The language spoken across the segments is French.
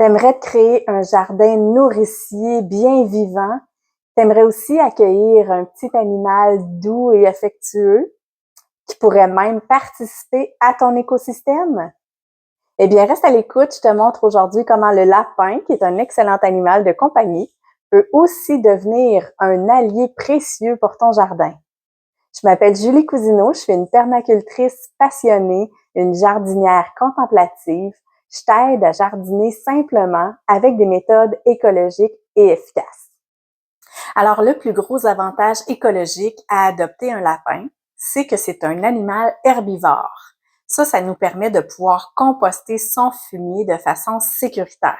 T'aimerais te créer un jardin nourricier, bien vivant. T'aimerais aussi accueillir un petit animal doux et affectueux qui pourrait même participer à ton écosystème. Eh bien, reste à l'écoute. Je te montre aujourd'hui comment le lapin, qui est un excellent animal de compagnie, peut aussi devenir un allié précieux pour ton jardin. Je m'appelle Julie Cousineau, je suis une permacultrice passionnée, une jardinière contemplative. Je t'aide à jardiner simplement avec des méthodes écologiques et efficaces. Alors, le plus gros avantage écologique à adopter un lapin, c'est que c'est un animal herbivore. Ça nous permet de pouvoir composter son fumier de façon sécuritaire.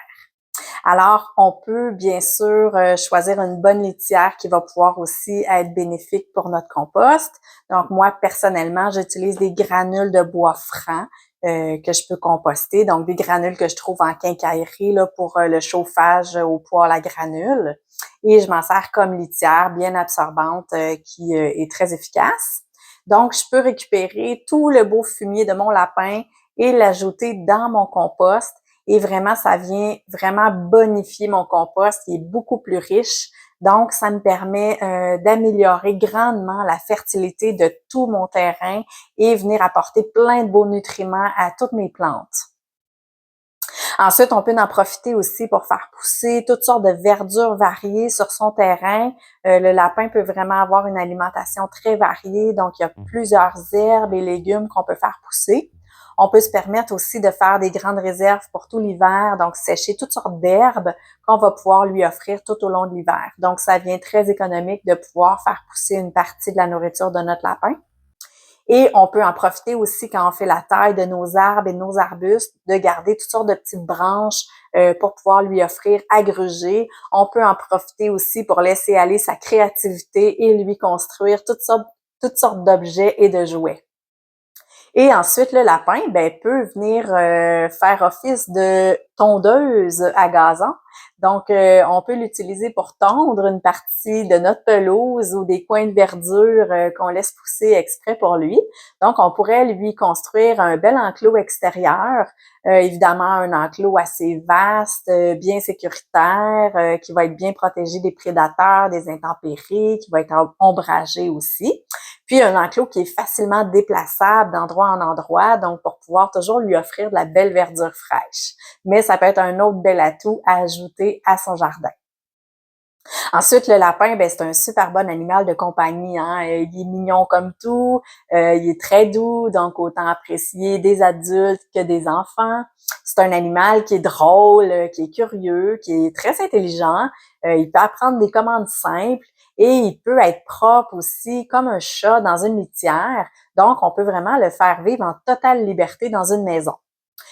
Alors, on peut bien sûr choisir une bonne litière qui va pouvoir aussi être bénéfique pour notre compost. Donc, moi, personnellement, j'utilise des granules de bois franc que je peux composter. Donc, des granules que je trouve en quincaillerie là, pour le chauffage au poêle à granules. Et je m'en sers comme litière bien absorbante qui est très efficace. Donc, je peux récupérer tout le beau fumier de mon lapin et l'ajouter dans mon compost. Et vraiment, ça vient vraiment bonifier mon compost qui est beaucoup plus riche. Donc, ça me permet d'améliorer grandement la fertilité de tout mon terrain et venir apporter plein de beaux nutriments à toutes mes plantes. Ensuite, on peut en profiter aussi pour faire pousser toutes sortes de verdures variées sur son terrain. Le lapin peut vraiment avoir une alimentation très variée, donc il y a plusieurs herbes et légumes qu'on peut faire pousser. On peut se permettre aussi de faire des grandes réserves pour tout l'hiver, donc sécher toutes sortes d'herbes qu'on va pouvoir lui offrir tout au long de l'hiver. Donc, ça devient très économique de pouvoir faire pousser une partie de la nourriture de notre lapin. Et on peut en profiter aussi quand on fait la taille de nos arbres et de nos arbustes, de garder toutes sortes de petites branches pour pouvoir lui offrir à gruger. On peut en profiter aussi pour laisser aller sa créativité et lui construire toutes sortes d'objets et de jouets. Et ensuite, le lapin peut venir faire office de tondeuse à gazon. Donc, on peut l'utiliser pour tondre une partie de notre pelouse ou des coins de verdure qu'on laisse pousser exprès pour lui. Donc, on pourrait lui construire un bel enclos extérieur, évidemment un enclos assez vaste, bien sécuritaire, qui va être bien protégé des prédateurs, des intempéries, qui va être ombragé aussi. Puis un enclos qui est facilement déplaçable d'endroit en endroit, donc pour pouvoir toujours lui offrir de la belle verdure fraîche. Mais ça peut être un autre bel atout à ajouter à son jardin. Ensuite, le lapin, c'est un super bon animal de compagnie, hein. Il est mignon comme tout, il est très doux, donc autant apprécier des adultes que des enfants. C'est un animal qui est drôle, qui est curieux, qui est très intelligent. Il peut apprendre des commandes simples et il peut être propre aussi, comme un chat dans une litière. Donc, on peut vraiment le faire vivre en totale liberté dans une maison.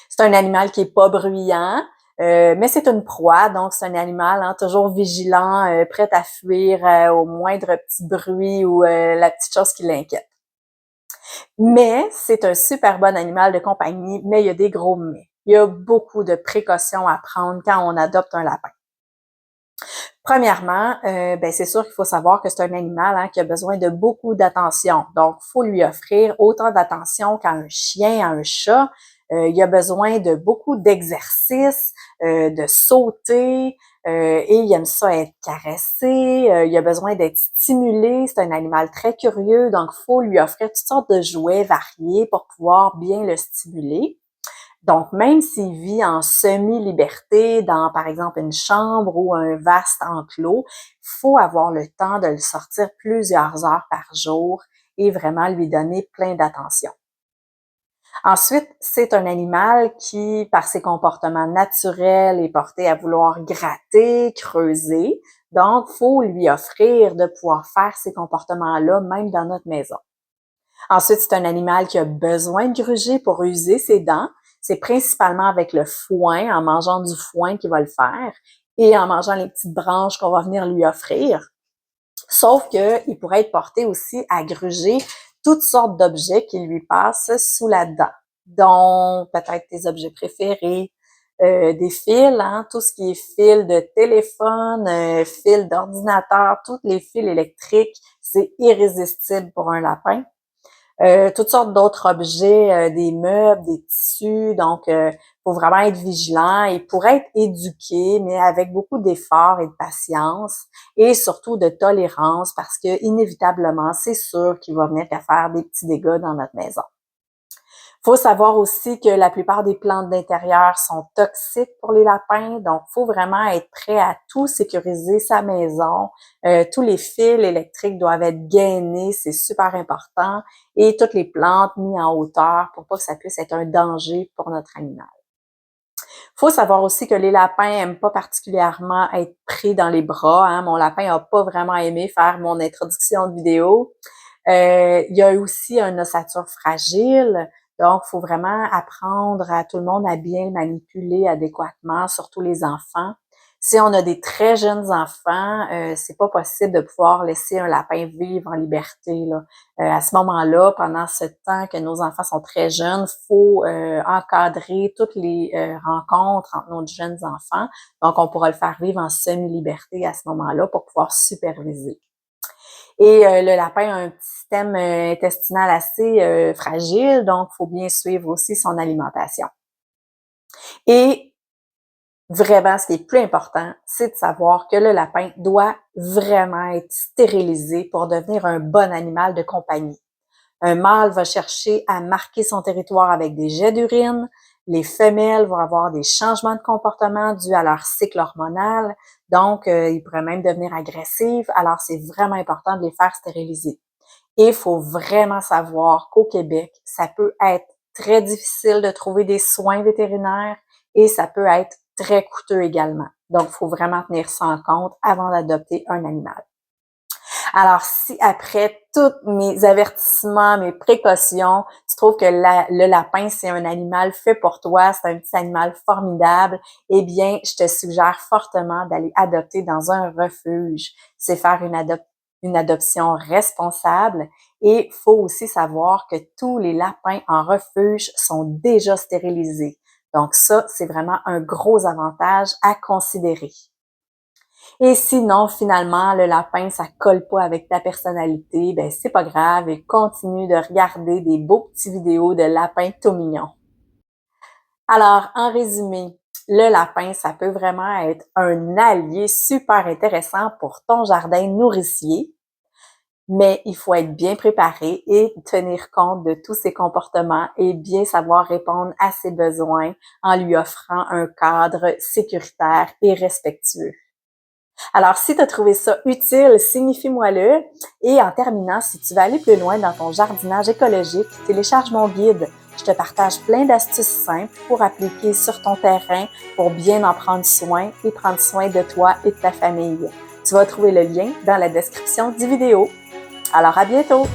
C'est un animal qui est pas bruyant, mais c'est une proie, donc c'est un animal toujours vigilant, prêt à fuir au moindre petit bruit ou la petite chose qui l'inquiète. Mais c'est un super bon animal de compagnie, mais il y a des gros mais. Il y a beaucoup de précautions à prendre quand on adopte un lapin. Premièrement, c'est sûr qu'il faut savoir que c'est un animal qui a besoin de beaucoup d'attention. Donc, il faut lui offrir autant d'attention qu'à un chien, à un chat. Il a besoin de beaucoup d'exercices, de sauter, et il aime ça être caressé. Il a besoin d'être stimulé. C'est un animal très curieux, donc il faut lui offrir toutes sortes de jouets variés pour pouvoir bien le stimuler. Donc, même s'il vit en semi-liberté dans, par exemple, une chambre ou un vaste enclos, il faut avoir le temps de le sortir plusieurs heures par jour et vraiment lui donner plein d'attention. Ensuite, c'est un animal qui, par ses comportements naturels, est porté à vouloir gratter, creuser. Donc, il faut lui offrir de pouvoir faire ces comportements-là même dans notre maison. Ensuite, c'est un animal qui a besoin de gruger pour user ses dents. C'est principalement avec le foin, en mangeant du foin qu'il va le faire et en mangeant les petites branches qu'on va venir lui offrir. Sauf qu'il pourrait être porté aussi à gruger toutes sortes d'objets qui lui passent sous la dent, dont peut-être tes objets préférés, des fils, tout ce qui est fil de téléphone, fil d'ordinateur, tous les fils électriques, c'est irrésistible pour un lapin. Toutes sortes d'autres objets, des meubles, des tissus, donc faut vraiment être vigilant et pour être éduqué, mais avec beaucoup d'efforts et de patience et surtout de tolérance parce que inévitablement, c'est sûr qu'il va venir qu'à faire des petits dégâts dans notre maison. Faut savoir aussi que la plupart des plantes d'intérieur sont toxiques pour les lapins, donc faut vraiment être prêt à tout sécuriser sa maison. Tous les fils électriques doivent être gainés, c'est super important, et toutes les plantes mises en hauteur pour pas que ça puisse être un danger pour notre animal. Faut savoir aussi que les lapins aiment pas particulièrement être pris dans les bras. Hein. Mon lapin a pas vraiment aimé faire mon introduction de vidéo. Il y a aussi une ossature fragile, donc il faut vraiment apprendre à tout le monde à bien le manipuler adéquatement, surtout les enfants. Si on a des très jeunes enfants, c'est pas possible de pouvoir laisser un lapin vivre en liberté, là. À ce moment-là, pendant ce temps que nos enfants sont très jeunes, faut encadrer toutes les rencontres entre nos jeunes enfants. Donc, on pourra le faire vivre en semi-liberté à ce moment-là pour pouvoir superviser. Et le lapin a un système intestinal assez fragile, donc il faut bien suivre aussi son alimentation. Et vraiment, ce qui est plus important, c'est de savoir que le lapin doit vraiment être stérilisé pour devenir un bon animal de compagnie. Un mâle va chercher à marquer son territoire avec des jets d'urine. Les femelles vont avoir des changements de comportement dus à leur cycle hormonal. Donc, ils pourraient même devenir agressifs. Alors, c'est vraiment important de les faire stériliser. Et il faut vraiment savoir qu'au Québec, ça peut être très difficile de trouver des soins vétérinaires et ça peut être très coûteux également. Donc, il faut vraiment tenir ça en compte avant d'adopter un animal. Alors, si après tous mes avertissements, mes précautions, tu trouves que le lapin, c'est un animal fait pour toi, c'est un petit animal formidable, eh bien, je te suggère fortement d'aller adopter dans un refuge. C'est faire une adoption responsable et il faut aussi savoir que tous les lapins en refuge sont déjà stérilisés. Donc ça, c'est vraiment un gros avantage à considérer. Et sinon, finalement, le lapin, ça colle pas avec ta personnalité, ben c'est pas grave et continue de regarder des beaux petits vidéos de lapins tout mignons. Alors, en résumé, le lapin, ça peut vraiment être un allié super intéressant pour ton jardin nourricier, mais il faut être bien préparé et tenir compte de tous ses comportements et bien savoir répondre à ses besoins en lui offrant un cadre sécuritaire et respectueux. Alors, si tu as trouvé ça utile, signifie-moi-le. Et en terminant, si tu veux aller plus loin dans ton jardinage écologique, télécharge mon guide. Je te partage plein d'astuces simples pour appliquer sur ton terrain pour bien en prendre soin et prendre soin de toi et de ta famille. Tu vas trouver le lien dans la description du vidéo. Alors, à bientôt!